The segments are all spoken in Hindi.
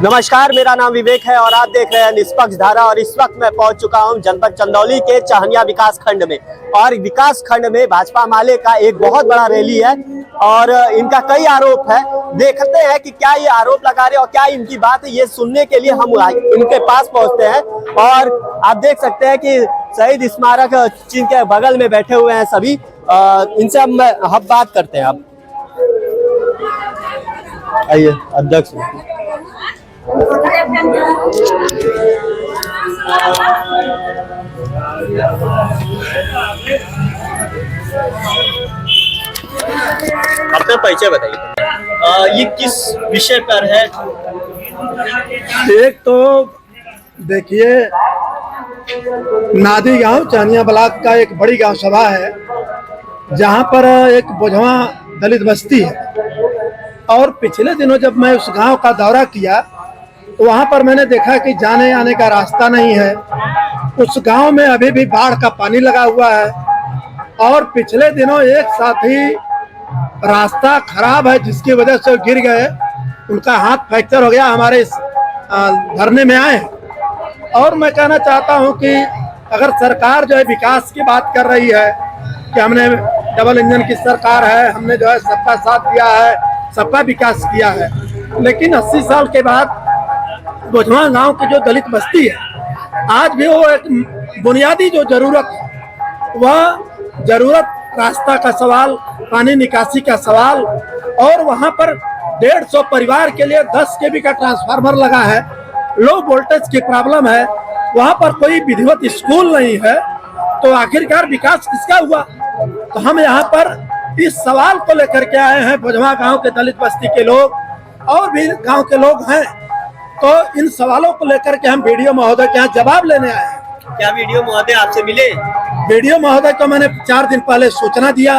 नमस्कार, मेरा नाम विवेक है और आप देख रहे हैं निष्पक्ष धारा। और इस वक्त मैं पहुंच चुका हूं जनपद चंदौली के चाहनिया विकास खंड में। और विकास खंड में भाजपा माले का एक बहुत बड़ा रैली है और इनका कई आरोप है। देखते हैं कि क्या ये आरोप लगा रहे और क्या इनकी बात है, ये सुनने के लिए हम इनके पास पहुंचते हैं। और आप देख सकते हैं कि शहीद स्मारक चिन्ह के बगल में बैठे हुए हैं सभी। इनसे हम बात करते हैं। आप आइए अध्यक्ष। अपना परिचय बताइए, ये किस विषय पर है? एक तो देखिए, नादी गांव चाहनिया ब्लॉक का एक बड़ी गांव सभा है जहां पर एक बोझवा दलित बस्ती है। और पिछले दिनों जब मैं उस गांव का दौरा किया तो वहां पर मैंने देखा कि जाने आने का रास्ता नहीं है। उस गांव में अभी भी बाढ़ का पानी लगा हुआ है और पिछले दिनों एक साथी रास्ता खराब है जिसकी वजह से गिर गए, उनका हाथ फ्रैक्चर हो गया। हमारे इस धरने में आए और मैं कहना चाहता हूं कि अगर सरकार जो है विकास की बात कर रही है कि हमने डबल इंजन की सरकार है, हमने जो है सबका साथ दिया है, सबका विकास किया है, लेकिन 80 साल के बाद बोझवा गांव की जो दलित बस्ती है आज भी वो एक बुनियादी जो जरूरत है वह जरूरत रास्ता का सवाल, पानी निकासी का सवाल। और वहां पर 150 परिवार के लिए 10 kV का ट्रांसफार्मर लगा है, लो वोल्टेज की प्रॉब्लम है, वहां पर कोई विधिवत स्कूल नहीं है, तो आखिरकार विकास किसका हुआ? तो हम यहाँ पर इस सवाल को लेकर के आए हैं। बोझवा गांव के दलित बस्ती के लोग और भी गांव के लोग हैं, तो इन सवालों को लेकर के हम वीडियो महोदय के यहाँ जवाब लेने आए हैं। क्या वीडियो महोदय आपसे मिले? वीडियो महोदय को मैंने 4 दिन पहले सूचना दिया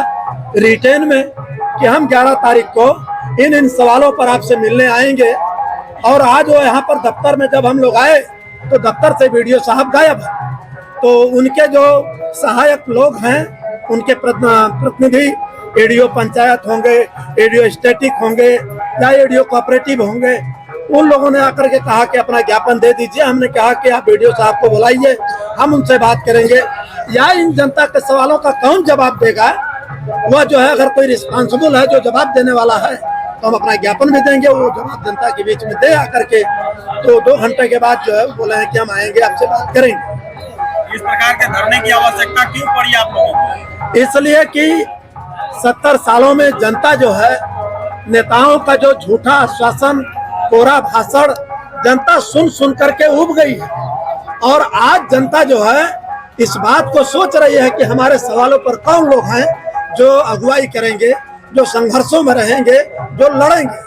रिटेन में कि हम 11 तारीख को इन सवालों पर आपसे मिलने आएंगे। और आज वो यहाँ पर दफ्तर में जब हम लोग आए तो दफ्तर से वीडियो साहब गायब है। तो उनके जो सहायक लोग हैं, उनके प्रतिनिधि एडीओ पंचायत होंगे, एडीओ स्टैटिक होंगे या एडीओ कोऑपरेटिव होंगे, उन लोगों ने आकर के कहा कि अपना ज्ञापन दे दीजिए। हमने कहा कि आप वीडियो साहब को बुलाइए, हम उनसे बात करेंगे। या इन जनता के सवालों का कौन जवाब देगा? वह जो है अगर कोई रिस्पॉन्सिबल है जो जवाब देने वाला है तो हम अपना ज्ञापन भी देंगे, वो जवाब जनता के बीच में दे आकर के। तो 2 घंटे के बाद जो है बोले हैं कि हम आएंगे, आपसे बात करेंगे। इस प्रकार के धरने की आवश्यकता क्यों पड़ी आप लोगों को? इसलिए कि 70 सालों में जनता जो है नेताओं का जो झूठा आश्वासन, कोरा भाषण जनता सुन सुन करके उब गई है। और आज जनता जो है इस बात को सोच रही है कि हमारे सवालों पर कौन लोग हैं जो अगुवाई करेंगे, जो संघर्षों में रहेंगे, जो लड़ेंगे।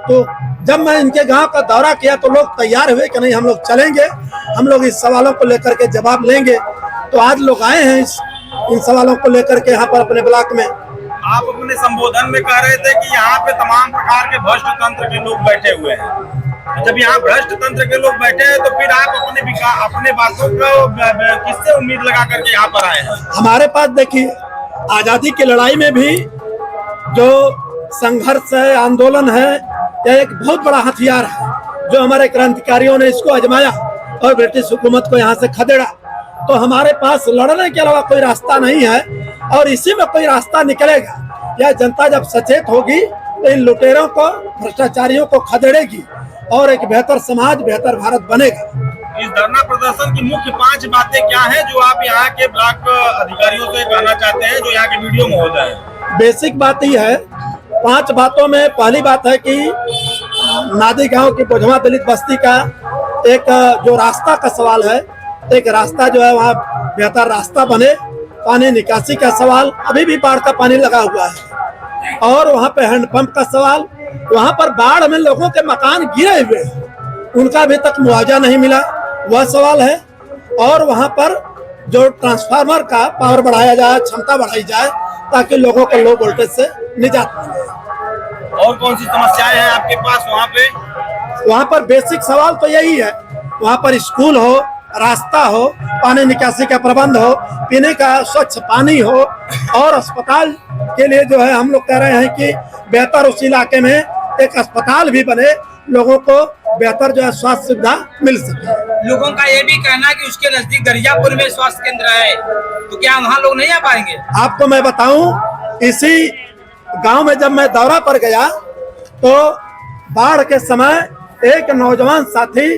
तो जब मैं इनके गांव का दौरा किया तो लोग तैयार हुए कि नहीं, हम लोग चलेंगे, हम लोग इस सवालों को लेकर के जवाब लेंगे। तो आज लोग आए हैं इन सवालों को लेकर के यहाँ पर अपने ब्लॉक में। आप अपने संबोधन में कह रहे थे कि यहाँ पे तमाम प्रकार के भ्रष्ट तंत्र के लोग बैठे हुए हैं। जब यहाँ भ्रष्ट तंत्र के लोग बैठे हैं तो फिर आप अपने बातों को किससे उम्मीद लगा करके यहाँ पर आए हैं? हमारे पास देखिए, आजादी की लड़ाई में भी जो संघर्ष है, आंदोलन है, यह एक बहुत बड़ा हथियार है जो हमारे क्रांतिकारियों ने इसको आजमाया और ब्रिटिश हुकूमत को यहाँ से खदेड़ा। तो हमारे पास लड़ने के अलावा कोई रास्ता नहीं है और इसी में कोई रास्ता निकलेगा। यह जनता जब सचेत होगी तो इन लुटेरों को, भ्रष्टाचारियों को खदेड़ेगी और एक बेहतर समाज, बेहतर भारत बनेगा। इस धरना प्रदर्शन की मुख्य 5 बातें क्या हैं जो आप यहाँ के ब्लॉक अधिकारियों से कहना चाहते हैं, जो यहाँ के वीडियो महोदय हैं? बेसिक बात ही है, 5 बातों में पहली बात है कि नादी गांव की बोझवा दलित बस्ती का एक जो रास्ता का सवाल है, एक रास्ता जो है वहाँ बेहतर रास्ता बने। पानी निकासी का सवाल, अभी भी बाढ़ का पानी लगा हुआ है। और वहाँ पे हैंडपंप का सवाल, वहाँ पर बाढ़ में लोगों के मकान गिरे हुए हैं, उनका अभी तक मुआवजा नहीं मिला, वह सवाल है। और वहाँ पर जो ट्रांसफार्मर का पावर बढ़ाया जाए, क्षमता बढ़ाई जाए ताकि लोगों को लो वोल्टेज से निजात मिले। और कौन सी समस्याएं हैं आपके पास वहाँ पे? वहाँ पर बेसिक सवाल तो यही है, वहाँ पर स्कूल हो, रास्ता हो, पानी निकासी का प्रबंध हो, पीने का स्वच्छ पानी हो और अस्पताल के लिए जो है हम लोग कह रहे हैं कि बेहतर उस इलाके में एक अस्पताल भी बने, लोगों को बेहतर जो है स्वास्थ्य सुविधा मिल सके। लोगों का ये भी कहना है कि उसके नजदीक दरियापुर में स्वास्थ्य केंद्र है, तो क्या वहाँ लोग नहीं आ पाएंगे? आपको मैं बताऊं, इसी गांव में जब मैं दौरा पर गया तो बाढ़ के समय एक नौजवान साथी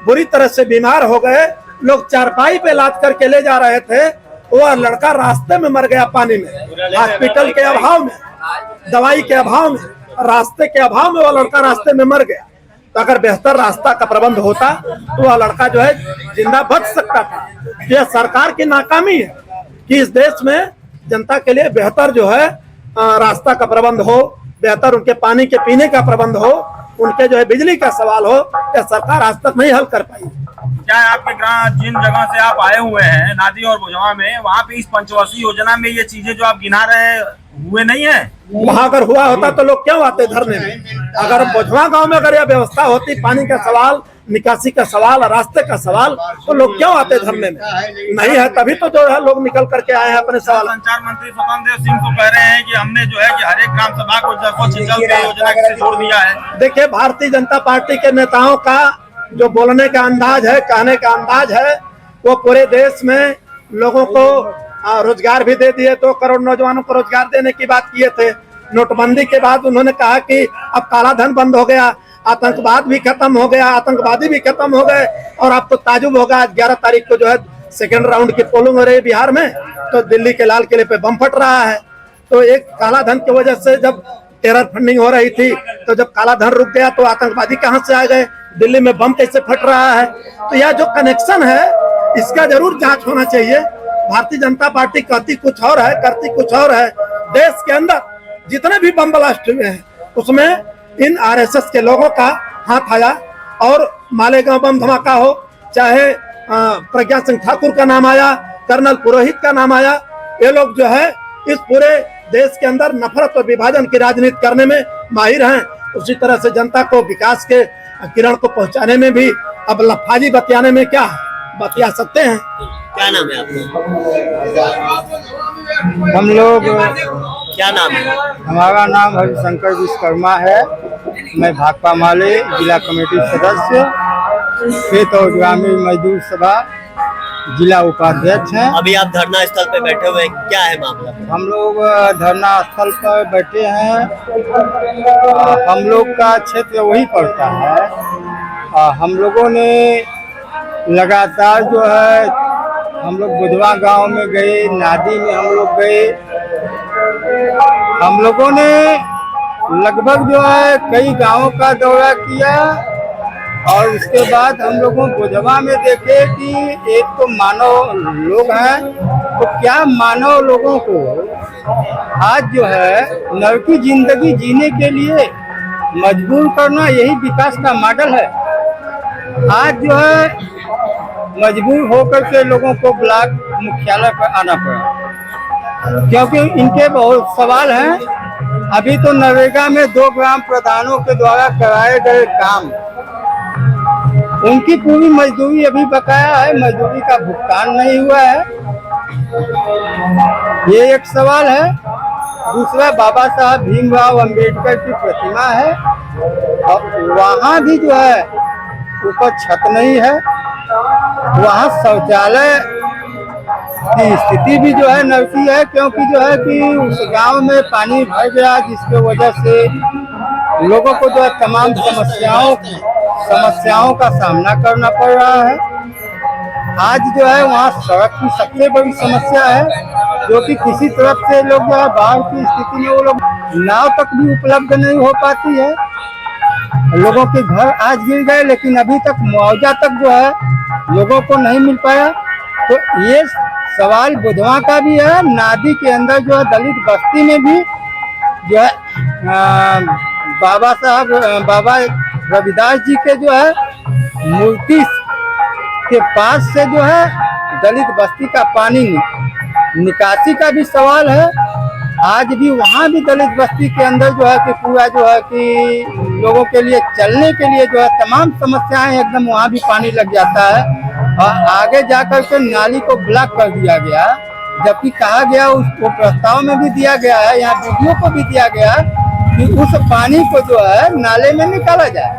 बुरी तरह से बीमार हो गए। लोग चारपाई पे लाद करके ले जा रहे थे, वह लड़का रास्ते में मर गया पानी में। हॉस्पिटल के अभाव में, दवाई के अभाव में, रास्ते के अभाव में वह लड़का रास्ते में मर गया। तो अगर बेहतर रास्ता का प्रबंध होता तो वह लड़का जो है जिंदा बच सकता था। यह सरकार की नाकामी है कि इस देश में जनता के लिए बेहतर जो है रास्ता का प्रबंध हो, बेहतर उनके पानी के पीने का प्रबंध हो, उनके जो है बिजली का सवाल हो, यह सरकार आज तक नहीं हल कर पाई। क्या आपके ग्राम जिन जगह से आप आए हुए हैं नादी और बुझवा में, वहाँ पे इस पंचवर्षीय योजना में ये चीजें जो आप गिना रहे हैं हुए नहीं है? वहाँ अगर हुआ होता तो लोग क्यों आते धरने में? अगर बुझवा गांव में अगर यह व्यवस्था होती, पानी का सवाल, निकासी का सवाल, रास्ते का सवाल, तो लोग क्यों आते धरने में? नहीं है, तभी तो जो है लोग निकल करके आए हैं अपने सवाल। संचार मंत्री स्वतंत्र देव सिंह तो कह रहे हैं कि हमने जो है कि हर एक ग्राम सभा को सिंचाई योजना से जोड़ दिया है। देखिए, भारतीय जनता पार्टी के नेताओं का जो बोलने का अंदाज है, कहने का अंदाज है, वो पूरे देश में लोगों को रोजगार भी दे दिए। 2 करोड़ नौजवानों को रोजगार देने की बात किए थे। नोटबंदी के बाद उन्होंने कहा कि अब काला धन बंद हो गया, आतंकवाद भी खत्म हो गया, आतंकवादी भी खत्म हो गए। और अब तो ताजुब होगा, आज 11 तारीख को जो है सेकेंड राउंड की पोलिंग हो रही है बिहार में, तो दिल्ली के लाल किले पे बम फट रहा है। तो एक काला धन की वजह से जब टेरर फंडिंग हो रही थी, तो जब काला धन रुक गया तो आतंकवादी कहाँ से आ गए, दिल्ली में बम कैसे फट रहा है? तो यह जो कनेक्शन है इसका जरूर जांच होना चाहिए। भारतीय जनता पार्टी कहती कुछ और है, करती कुछ और है। देश के अंदर जितने भी बम ब्लास्ट हुए हैं उसमें इन आरएसएस के लोगों का हाथ आया। और मालेगांव बम धमाका हो, चाहे प्रज्ञा सिंह ठाकुर का नाम आया, कर्नल पुरोहित का नाम आया, ये लोग जो है इस पूरे देश के अंदर नफरत और विभाजन की राजनीति करने में माहिर हैं। उसी तरह से जनता को विकास के किरण को पहुंचाने में भी अब लफाजी बतियाने में क्या बतिया सकते हैं। क्या नाम है आपका? हम लोग, क्या नाम है? हमारा नाम हरिशंकर विश्वकर्मा है। मैं भाकपा माले जिला कमेटी सदस्य, खेत और ग्रामीण मजदूर सभा जिला उपाध्यक्ष हैं। अभी आप धरना स्थल पे बैठे हुए हैं, क्या है मामला? हम लोग धरना स्थल पर बैठे हैं। हम लोग का क्षेत्र वही पड़ता है। हम लोगों ने लगातार जो है, हम लोग बुधवा गांव में गए, नादी में हम लोग गए। हम लोगों ने लगभग जो है कई गांवों का दौरा किया और उसके बाद हम लोगों बुधवा में देखे कि एक तो मानव लोग हैं, तो क्या मानव लोगों को आज जो है नर की जिंदगी जीने के लिए मजबूर करना, यही विकास का मॉडल है। आज जो है मजबूर होकर के लोगों को ब्लॉक मुख्यालय पर आना पड़ा, क्योंकि इनके बहुत सवाल हैं। अभी तो नरेगा में 2 ग्राम प्रधानों के द्वारा कराए गए काम, उनकी पूरी मजदूरी अभी बकाया है, मजदूरी का भुगतान नहीं हुआ है। ये एक सवाल है। दूसरा, बाबा साहब भीमराव अंबेडकर की प्रतिमा है और वहाँ भी जो है ऊपर छत नहीं है, वहाँ शौचालय की स्थिति भी जो है नरकी है, क्योंकि जो है कि उस गांव में पानी भर गया, जिसके वजह से लोगों को जो है तमाम समस्याओं का सामना करना पड़ रहा है। आज जो है वहाँ सड़क की सबसे बड़ी समस्या है, जो कि किसी तरफ से लोग जो है बाढ़ की स्थिति में वो लोग नाव तक भी उपलब्ध नहीं हो पाती है। लोगों के घर आज गिर गए, लेकिन अभी तक मुआवजा तक जो है लोगों को नहीं मिल पाया। तो ये सवाल बुधवा का भी है। नादी के अंदर जो है दलित बस्ती में भी जो है बाबा रविदास जी के जो है मूर्ति के पास से जो है दलित बस्ती का पानी निकासी का भी सवाल है। आज भी वहाँ भी दलित बस्ती के अंदर जो है कि पूरा जो है कि लोगों के लिए चलने के लिए जो है तमाम समस्याएं, एकदम वहाँ भी पानी लग जाता है। और आगे जाकर के नाली को ब्लॉक कर दिया गया, जबकि कहा गया उसको प्रस्ताव में भी दिया गया है, यहाँ वीडियो को भी दिया गया कि उस पानी को जो है नाले में निकाला जाए।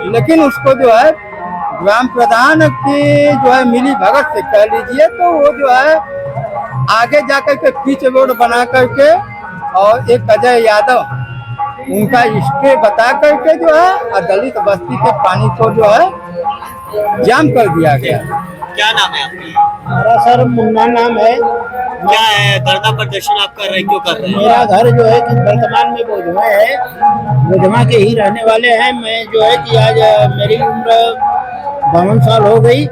लेकिन उसको जो है ग्राम प्रधान की जो है मिली भगत से कह लीजिए तो वो जो है आगे जाकर के पिच रोड बना करके और एक अजय यादव उनका स्टे बता करके जो है दलित बस्ती के पानी को जो है जाम कर दिया गया। क्या नाम है आपका? हमारा सर मुन्ना नाम है। क्या है धरना प्रदर्शन आप कर रहे हैं, क्यों कर रहे हैं? मेरा घर जो है कि वर्तमान में बोझवा है, बोझवा के ही रहने वाले हैं। मैं जो है कि आज मेरी उम्र 52 साल हो गई,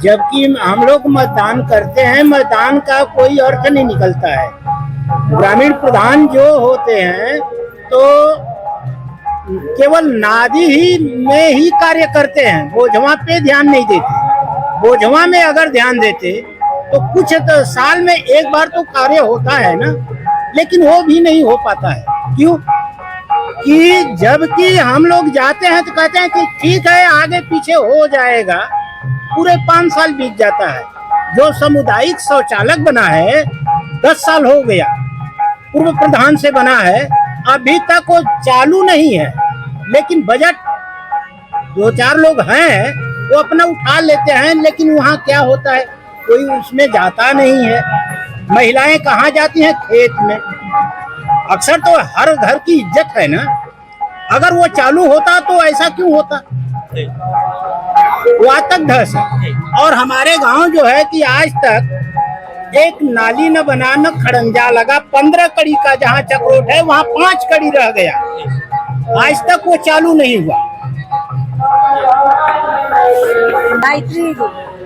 जबकि हम लोग मतदान करते हैं, मतदान का कोई अर्थ नहीं निकलता है। ग्रामीण प्रधान जो होते हैं तो केवल नादी ही में ही कार्य करते हैं, बोझवा पे ध्यान नहीं देते। बोझवा में अगर ध्यान देते तो कुछ तो साल में एक बार तो कार्य होता है ना, लेकिन वो भी नहीं हो पाता है। क्यों? कि जबकि हम लोग जाते हैं तो कहते हैं कि ठीक है आगे पीछे हो जाएगा, पूरे 5 साल बीत जाता है। जो सामुदायिक शौचालय बना है 10 साल हो गया, पूर्व प्रधान से बना है, अभी तक वो चालू नहीं है। लेकिन बजट 2-4 लोग हैं वो अपना उठा लेते हैं, लेकिन वहाँ क्या होता है कोई उसमें जाता नहीं है। महिलाएं कहाँ जाती हैं? खेत में। अक्सर तो हर घर की इज्जत है ना, अगर वो चालू होता तो ऐसा क्यों होता? वो आज तक धस है। और हमारे गांव जो है कि आज तक एक नाली न बना, न खड़ंजा लगा। 15 कड़ी का जहाँ चक्रोट है वहाँ 5 कड़ी रह गया, आज तक वो चालू नहीं हुआ। गायत्री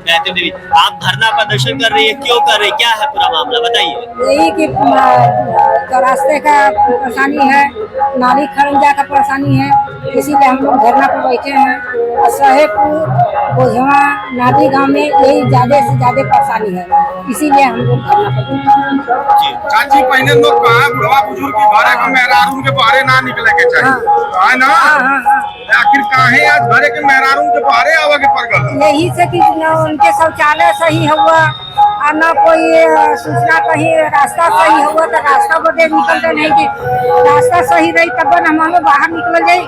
देवी, आप धरना प्रदर्शन कर रही है, क्यों कर रही है, क्या है पूरा मामला बताइए? यही कि रास्ते का परेशानी है, नाली खरंजा का परेशानी है, इसीलिए हम लोग धरना पर बैठे हैं। साहेबपुर बोझवा नादी गांव में यही ज्यादा से ज्यादा परेशानी है, इसीलिए हम लोग धरना पर बैठे हैं। चाची पहले लोग कहा बुढ़वा बुजुर्ग की घरे के मेहरारू के बाहरे ना निकले के चाहिए, है ना? आखिर काहे आज घरे के मेहरारू के बाहरे आवे के पड़? यही से कि न उनके शौचालय सही हुआ और न कोई सूचना कहीं रास्ता सही हुआ तो रास्ता बदे निकलते नहीं कि रास्ता सही रही तब न हम लोग बाहर निकल जाये।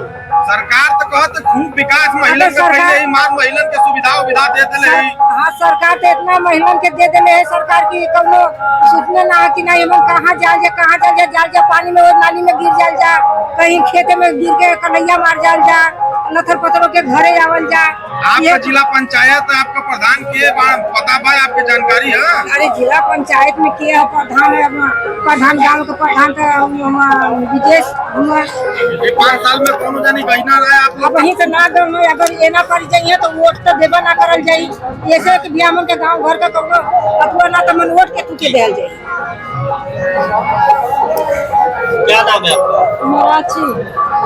सरकार तो कहते खूब विकास महिला के पहले ही मार महिला के सुविधा देते ले। हाँ, सरकार तो इतना महिला के दे देले है, सरकार की कौनो सूचना ना कि नहीं हम कहाँ जाल जा पानी में, वो नाली में गिर जाल जा, कहीं खेते में गिर के कन्हैया मार जाल जा, लथर पथरों के घरे आवल जा। आपका जिला पंचायत आपका प्रधान के पता भाई आपकी जानकारी है? अरे जिला पंचायत में किया प्रधान है, प्रधान गाँव के प्रधान का विदेश हुआ। 5 साल में कौन जानी बहिना रहा आप लोग? वहीं से ना गाँव में अगर ये ना कर जाइए तो वोट तो देवा ना करल जाये, ऐसे कि बियामन के गाँव घर का कौनो अथवा ना तो मन वोट के तुके देल जाये। क्या नाम है आपका?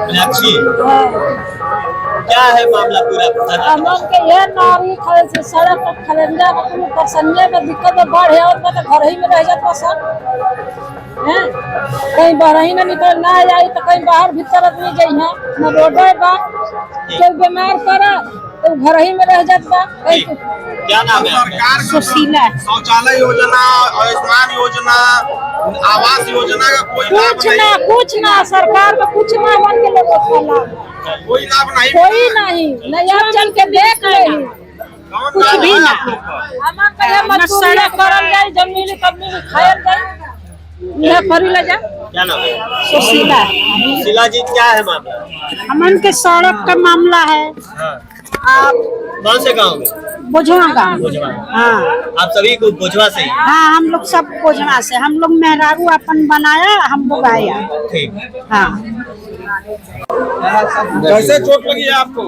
मीनाक्षी। क्या है मामला पूरा? हमन के ये नारी सड़क पर खलंजा पर संजय में दिक्कत बढ़ है, और मैं तो घर ही में रह जाता सब हैं, कहीं बाहर ही ना निकल ना जाए तो कहीं बाहर भीतर आदमी जाइए न रोड बा, कोई बीमार पड़ा तो घर ही में रह जाता। क्या नाम है? सरकार सुशीला। शौचालय योजना, आयुष्मान योजना, आवास योजना का कोई लाभ नहीं? कुछ ना सरकार का कुछ ना मन के लोगों को लाभ, कोई लाभ नहीं, कोई नहीं नया चल के देख ले, कुछ भी ना। मजदूरी करल जाए, जब मिली तब मिली खायल जाए, यह फरी ले जा। क्या नाम है? सुशीला। सुशीला जी, क्या है मामला? हमन के सड़क का मामला है। आप कौन से गाँव में? बोझवा गाँव। बोझवा। हाँ, आप सभी को बोझवा से? हाँ, हम लोग सब बोझवा से, हम लोग मेहरारू अपन बनाया, हम लोग आया। ठीक। हाँ। कैसे चोट लगी है आपको?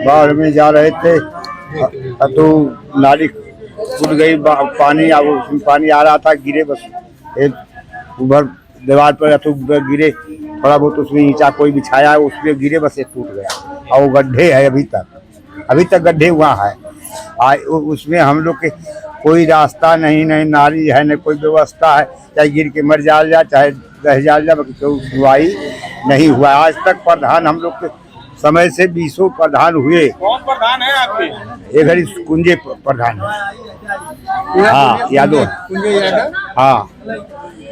बाढ़ में जा रहे थे तो नाली फूट गई, पानी उसमें पानी आ रहा था, गिरे बस उधर दीवार पर गिरे, थोड़ा बहुत उसमें ईंचा कोई बिछाया है उसमें गिरे, बस टूट गया। और वो गड्ढे है, अभी तक गड्ढे हुआ है। उसमें हम लोग के कोई रास्ता नहीं नाली है, न कोई व्यवस्था है, चाहे गिर के मर जाल जा, चाहे रह जाल जा, कोई सुनवाई नहीं हुआ आज तक। प्रधान हम लोग के समय से 20 प्रधान हुए। कौन प्रधान है आपके? ये घड़ी कुंजे प्रधान है। हाँ, यादव। हाँ,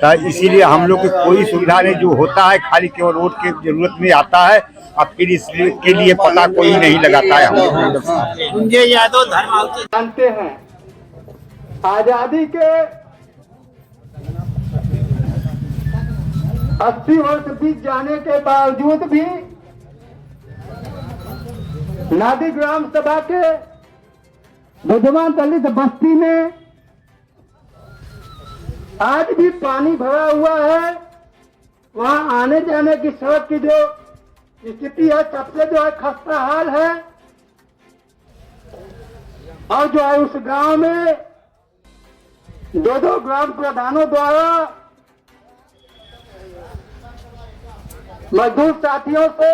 तो इसीलिए हम लोग को कोई सुविधा नहीं, जो होता है खाली केवल रोड के जरूरत में आता है, अब फिर इसके लिए पता कोई नहीं लगाता है। हम लोग संजय यादव धर्मावती जानते हैं आजादी के 80 वर्ष बीत जाने के बावजूद भी नादी ग्राम सभा के बुधवान दलित बस्ती में आज भी पानी भरा हुआ है। वहां आने जाने की सड़क की जो स्थिति है सबसे जो है खस्ता हाल है। और जो है उस गांव में दो ग्राम प्रधानों द्वारा मजदूर साथियों से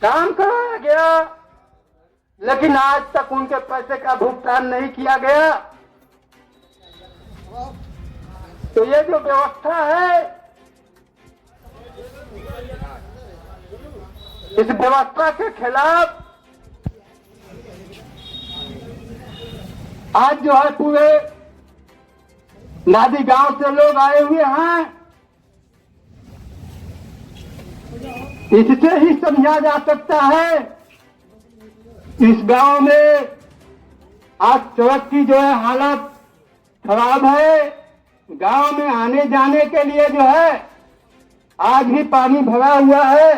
काम कराया गया, लेकिन आज तक उनके पैसे का भुगतान नहीं किया गया। तो ये जो व्यवस्था है, इस व्यवस्था के खिलाफ आज जो है पूरे नादी गांव से लोग आए हुए हैं। इससे ही समझा जा सकता है इस गांव में आज सड़क की जो है हालत खराब है। गांव में आने जाने के लिए जो है आज भी पानी भरा हुआ है।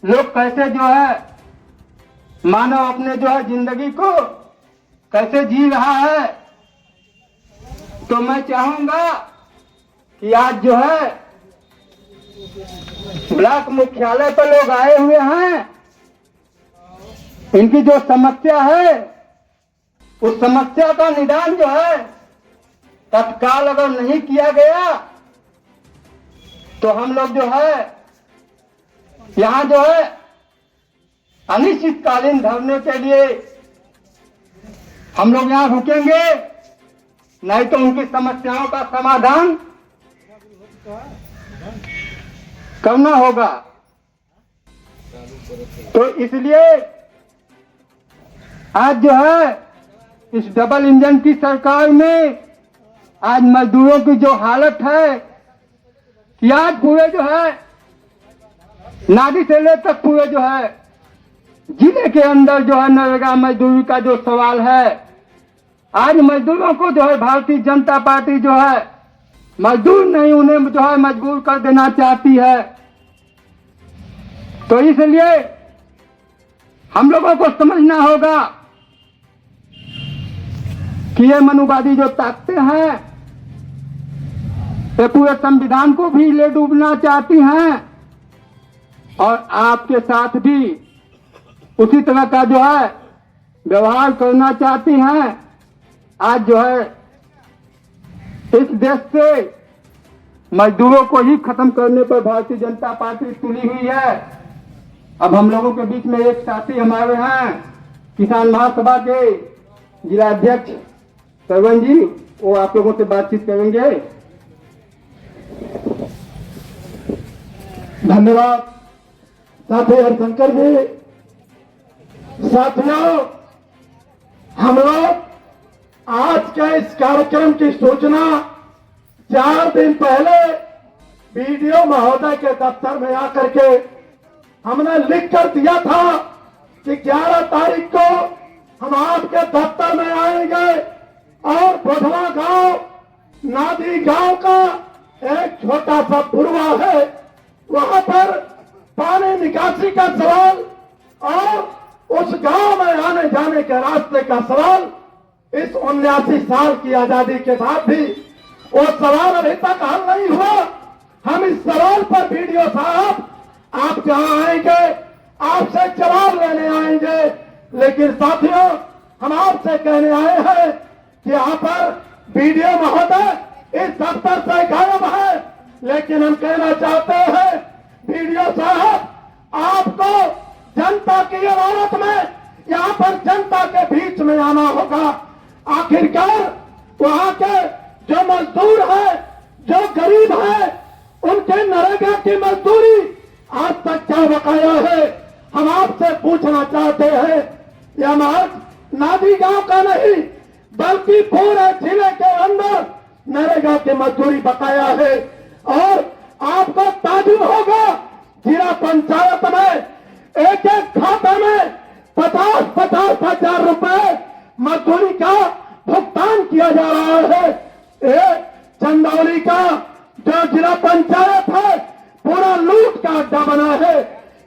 लोग कैसे जो है मानव अपने जो है जिंदगी को कैसे जी रहा है। तो मैं चाहूंगा कि आज जो है ब्लॉक मुख्यालय पर लोग आए हुए हैं, इनकी जो समस्या है उस समस्या का निदान जो है तत्काल अगर नहीं किया गया तो हम लोग जो है यहाँ जो है अनिश्चितकालीन धरने के लिए हम लोग यहाँ रुकेंगे, नहीं तो उनकी समस्याओं का समाधान करना होगा। तो इसलिए आज जो है इस डबल इंजन की सरकार में आज मजदूरों की जो हालत है कि आज पूरे जो है नादी से ले तक पूरे जो है जिले के अंदर जो है नरेगा मजदूरी का जो सवाल है, आज मजदूरों को जो है भारतीय जनता पार्टी जो है मजदूर नहीं उन्हें जो है मजबूर कर देना चाहती है। तो इसलिए हम लोगों को समझना होगा कि ये मनुवादी जो ताकतें हैं ये पूरे संविधान को भी ले डूबना चाहती हैं और आपके साथ भी उसी तरह का जो है व्यवहार करना चाहती हैं। आज जो है इस देश से मजदूरों को ही खत्म करने पर भारतीय जनता पार्टी तुली हुई है। अब हम लोगों के बीच में एक साथी हमारे हैं किसान महासभा के जिला अध्यक्ष सरवन जी, वो आप लोगों से बातचीत करेंगे। धन्यवाद साथी हरिशंकर जी। साथियों, हम लोग आज के इस कार्यक्रम की सूचना 4 दिन पहले बीडीओ महोदय के दफ्तर में आकर के हमने लिख कर दिया था कि 11 तारीख को हम आपके दफ्तर में आएंगे और बुधवा गांव नादी गांव का एक छोटा सा पुरवा है, वहां पर पानी निकासी का सवाल और उस गांव में आने जाने के रास्ते का सवाल, इस 79 साल की आजादी के बाद भी वो सवाल अभी तक हल नहीं हुआ। हम इस सवाल पर बीडीओ साहब आप जहां आएंगे आपसे जवाब लेने आएंगे, लेकिन साथियों हम आपसे कहने आए हैं कि यहाँ पर बीडीओ महोदय इस दफ्तर से गायब है, लेकिन हम कहना चाहते हैं बीडीओ साहब आपको जनता की इमारत में यहाँ पर जनता के बीच में आना होगा। आखिरकार वहाँ के जो मजदूर है, जो गरीब है, उनके नरेगा की मजदूरी आज तक क्या बकाया है, हम आपसे पूछना चाहते हैं। यह महज नादी गांव का नहीं बल्कि पूरे जिले के अंदर नरेगा की मजदूरी बकाया है। और आपको ताजुब होगा, जिला पंचायत में एक एक खाते में 50-50 हजार रुपए मजदूरी का भुगतान किया जा रहा है। ये चंदौली का जो जिला पंचायत है पूरा लूट का अड्डा बना है।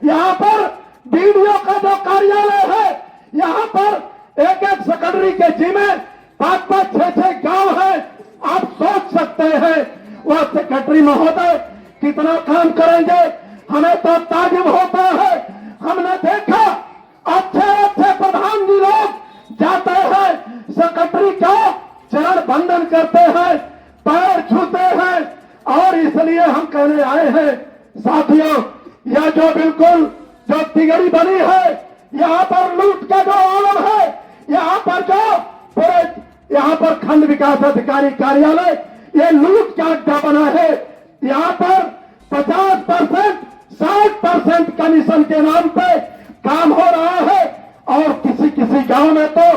यहाँ पर बीडीओ का जो कार्यालय है, यहाँ पर एक एक सेक्रेटरी के जिम्मे 5-5, 6-6 गांव है। आप सोच सकते हैं वह सेक्रेटरी महोदय कितना काम करेंगे। हमें तो ताजुब होता है। हमने देखा अच्छे प्रधान जी लोग जाते हैं, सेक्रेटरी का चरण बंदन करते हैं, पैर छूते हैं। और इसलिए हम कहने आए हैं साथियों, यह जो बिल्कुल जो तिगड़ी बनी है, यहाँ पर लूट का जो आलम है, यहाँ पर जो पूरे यहाँ पर खंड विकास अधिकारी कार्यालय ये लूट का अड्डा बना है। यहाँ पर 50%, 60% कमीशन के नाम पे काम हो रहा है। और किसी गांव में तो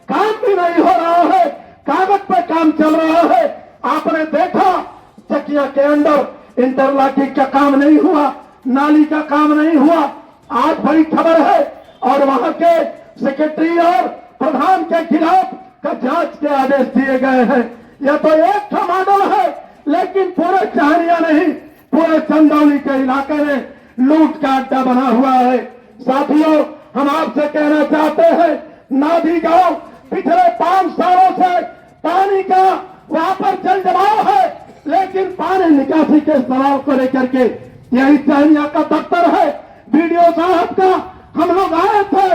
काम भी नहीं हो रहा है, कागज पे काम चल रहा है। आपने देखा चकिया के अंदर इंटरलॉकिंग का काम नहीं हुआ, नाली का काम नहीं हुआ। आज बड़ी खबर है और वहां के सेक्रेटरी और प्रधान के खिलाफ का जांच के आदेश दिए गए हैं। यह तो एक मॉडल है, लेकिन पूरे चहरिया नहीं, पूरे चंदौली के इलाके में लूट का अड्डा बना हुआ है। साथियों, हम आपसे कहना चाहते हैं, नादी गांव पिछले 5 सालों से पानी का वहां पर जल जमाव है, लेकिन पानी निकासी के सवाल को लेकर के यही चहरिया का दफ्तर है, बीडीओ साहब का हम लोग आए थे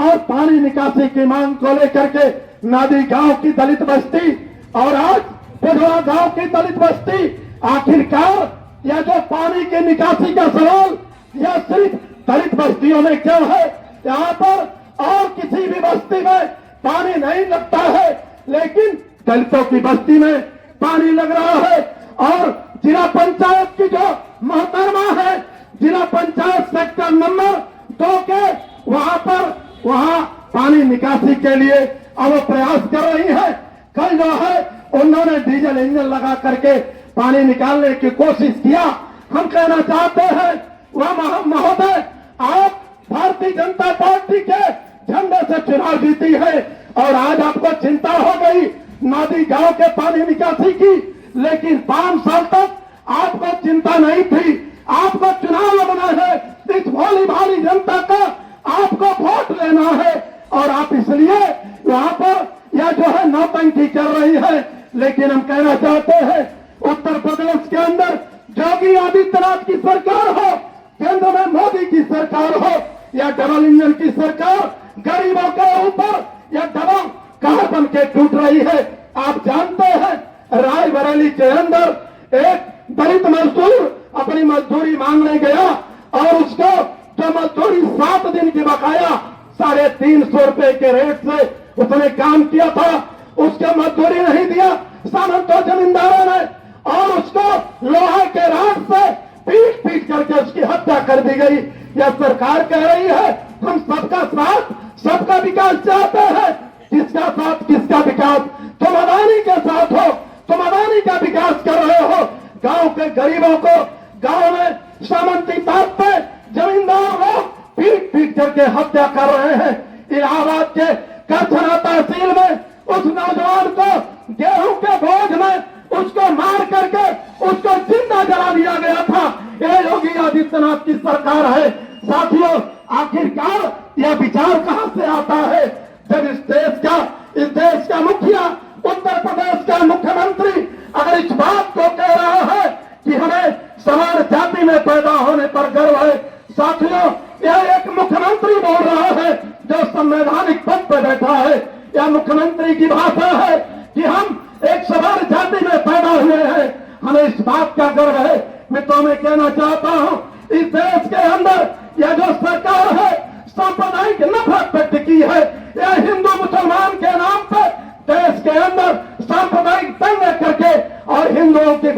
और पानी निकासी की मांग को लेकर के नादी गांव की दलित बस्ती और आज पिधवा गांव की दलित बस्ती, आखिरकार यह जो पानी की निकासी का सवाल यह सिर्फ दलित बस्तियों में क्यों है? यहाँ पर और किसी भी बस्ती में पानी नहीं लगता है, लेकिन दलितों की बस्ती में पानी लग रहा है। और जिला पंचायत की जो मोहतरमा है, जिला पंचायत सेक्टर नंबर 2 के वहां पानी निकासी के लिए अब वो प्रयास कर रही है। कल जो है उन्होंने डीजल इंजन लगा करके पानी निकालने की कोशिश किया। हम कहना चाहते हैं वह महोदय, आप भारतीय जनता पार्टी के झंडे से चुनाव जीती है और आज आपको चिंता हो गई नादी गांव के पानी निकासी की, लेकिन 5 साल तक आपको चिंता नहीं थी। आपको चुनाव लड़ना है, इस भोली भाली जनता का आपको वोट लेना है और आप इसलिए वहां पर यह जो है नौटंकी कर रही है। लेकिन हम कहना चाहते हैं उत्तर प्रदेश के अंदर योगी आदित्यनाथ की सरकार हो, केंद्र में मोदी की सरकार हो या डबल इंजन की सरकार, गरीबों के ऊपर यह दबाव कहां बन के टूट रही है। आप जानते हैं रायबरेली के अंदर एक दलित मजदूर अपनी मजदूरी मांगने गया और उसको जो मजदूरी 7 दिन की बकाया 350 रुपए के रेट से उसने काम किया था, उसके मजदूरी नहीं दिया सामंतो जमींदारों ने और उसको लोहे के राड से पीट करके उसकी हत्या कर दी गई। यह सरकार कह रही है हम सबका साथ, सबका विकास चाहते हैं। किसका साथ, किसका विकास? तुम अदानी के साथ हो, तुम अदानी का विकास कर रहे हो। गांव के गरीबों को गांव में सामंती ताप पे जमींदार लोग पीट करके हत्या कर रहे हैं। इलाहाबाद के करछना तहसील में उस नौजवान को गेहूं के बोझ में उसको मार करके उसको जिंदा जला दिया गया था। ये योगी आदित्यनाथ की सरकार है। साथियों, आखिरकार यह विचार कहां से आता है जब इस देश का मुखिया, उत्तर प्रदेश का मुख्यमंत्री अगर इस बात को कह रहा है कि हमें समान जाति में पैदा होने पर गर्व है। साथियों, यह एक मुख्यमंत्री बोल रहा है जो संवैधानिक पद पर बैठा है। यह मुख्यमंत्री की भाषा है कि हम एक समान जाति में पैदा हुए हैं, हमें इस बात का गर्व है। मित्रों, मैं कहना चाहता हूं इस देश के अंदर यह जो सरकार है सांप्रदायिक नफरत पर टिकी है। यह हिंदू मुसलमान के नाम पर देश के अंदर सांप्रदायिक दंगे करके और हिंदुओं के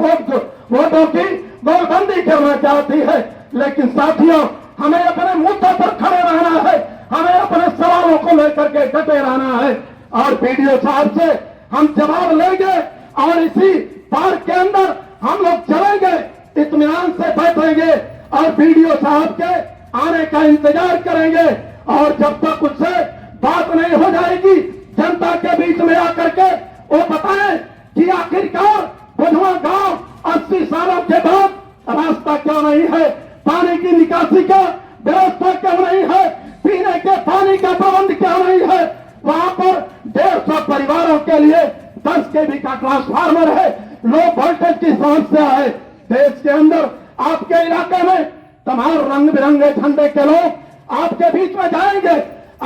वोटों की गोलबंदी करना चाहती है। लेकिन साथियों, हमें अपने मुद्दों पर खड़े रहना है, हमें अपने सवालों को लेकर के डटे रहना है और बीडीओ साहब से हम जवाब लेंगे और इसी पार्क के अंदर हम लोग चलेंगे, इत्मीनान से बैठेंगे और वीडियो साहब के आने का इंतजार करेंगे। और जब तक उससे बात नहीं हो जाएगी, जनता के बीच में आकर के वो बताएं कि आखिरकार बुधवा गांव 80 सालों के बाद रास्ता क्यों नहीं है, पानी की निकासी का व्यवस्था क्यों नहीं है, पीने के पानी का प्रबंध क्यों नहीं है। वहां पर 150 परिवारों के लिए 10 kV का ट्रांसफार्मर है, लो वोल्टेज की समस्या है। देश के अंदर आपके इलाके में तमाम रंग बिरंगे झंडे के लोग आपके बीच में जाएंगे,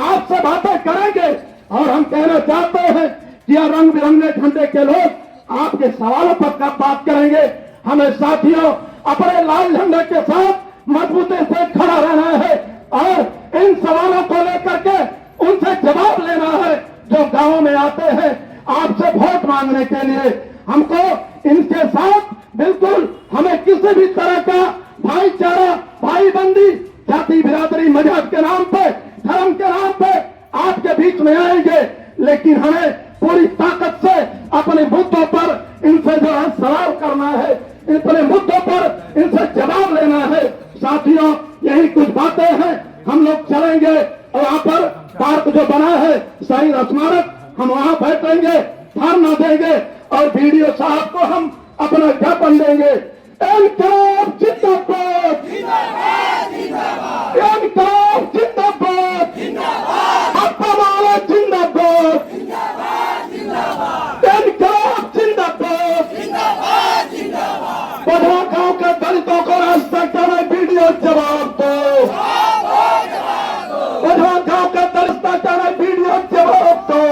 आपसे बातें करेंगे और हम कहना चाहते हैं कि यह रंग बिरंगे झंडे के लोग आपके सवालों पर कब बात करेंगे। हमें साथियों अपने लाल झंडे के साथ मजबूती से खड़ा रहना है और इन सवालों को लेकर के उनसे जवाब लेना है जो गांवों में आते हैं आपसे वोट मांगने के लिए। हमको इनके साथ बिल्कुल हमें किसी भी तरह का भाईचारा, भाईबंदी, जाति बिरादरी, मजहब के नाम पे, धर्म के नाम पे आपके बीच में आएंगे, लेकिन हमें पूरी ताकत से अपने मुद्दों पर इनसे जो है सवाल करना है, अपने मुद्दों पर इनसे जवाब लेना है। साथियों यही कुछ बातें हैं, हम लोग चलेंगे और यहाँ पर पार्क जो बना है शहीद स्मारक, हम वहाँ बैठेंगे, धरना देंगे और वीडियो साहब को हम अपना ज्ञापन देंगे। इनकलाब जिंदाबाद, इनकलाब जिंदाबाद, अप्पा माला जिंदाबाद, इनकलाब जिंदाबाद, बुधवा गांव के दलितों को रास्ता क्या है, वीडियो जवाब दो। बुधवा गांव के दलित क्या है, वीडियो जवाब दो।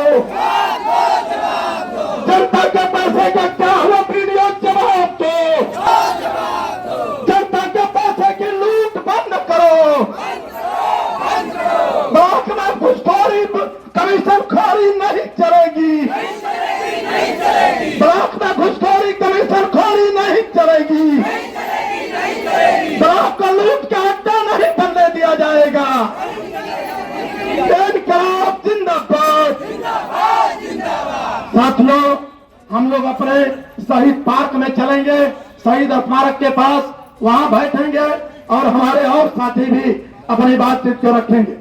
जनता के पैसे का क्या हुआ, वीडियो जवाब दो। जनता के पैसे की लूट बंद करो। ब्लॉक में घुसखोरी, कमीशन खोरी नहीं चलेगी। ब्लॉक में घुसखोरी, कमीशन खोरी नहीं चलेगी। ब्लॉक को लूट का अड्डा नहीं बनने दिया जाएगा। इनकलाब जिंदाबाद। साथियों हम लोग अपने शहीद पार्क में चलेंगे, शहीद स्मारक के पास वहां बैठेंगे और हमारे और साथी भी अपनी बातचीत को रखेंगे।